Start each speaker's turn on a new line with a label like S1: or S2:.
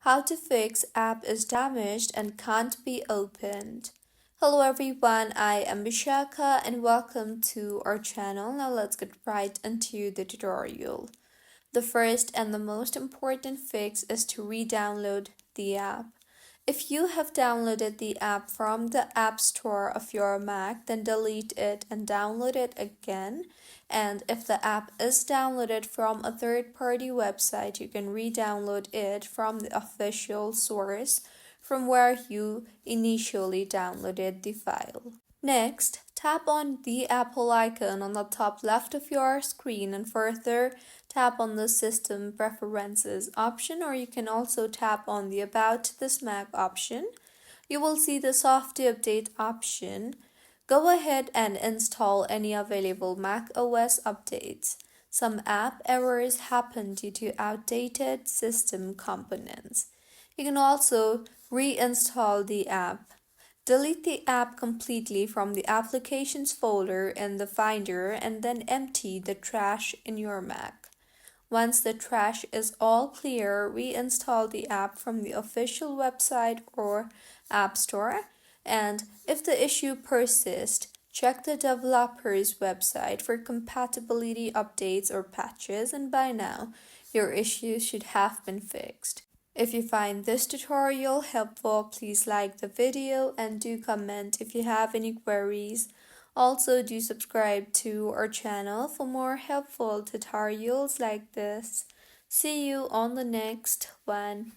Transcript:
S1: How to fix app is damaged and can't be opened. Hello everyone, I am Vishaka and welcome to our channel. Now let's get right into the tutorial. The first and the most important fix is to re-download the app. If you have downloaded the app from the App Store of your Mac, then delete it and download it again. And if the app is downloaded from a third-party website, you can re-download it from the official source from where you initially downloaded the file. Next, tap on the Apple icon on the top left of your screen and further tap on the System Preferences option, or you can also tap on the About this Mac option. You will see the Software Update option. Go ahead and install any available macOS updates. Some app errors happen due to outdated system components. You can also reinstall the app. Delete the app completely from the Applications folder in the Finder and then empty the trash in your Mac. Once the trash is all clear, reinstall the app from the official website or App Store. And if the issue persists, check the developer's website for compatibility updates or patches, and by now, your issue should have been fixed. If you find this tutorial helpful, please like the video and do comment if you have any queries. Also, do subscribe to our channel for more helpful tutorials like this. See you on the next one.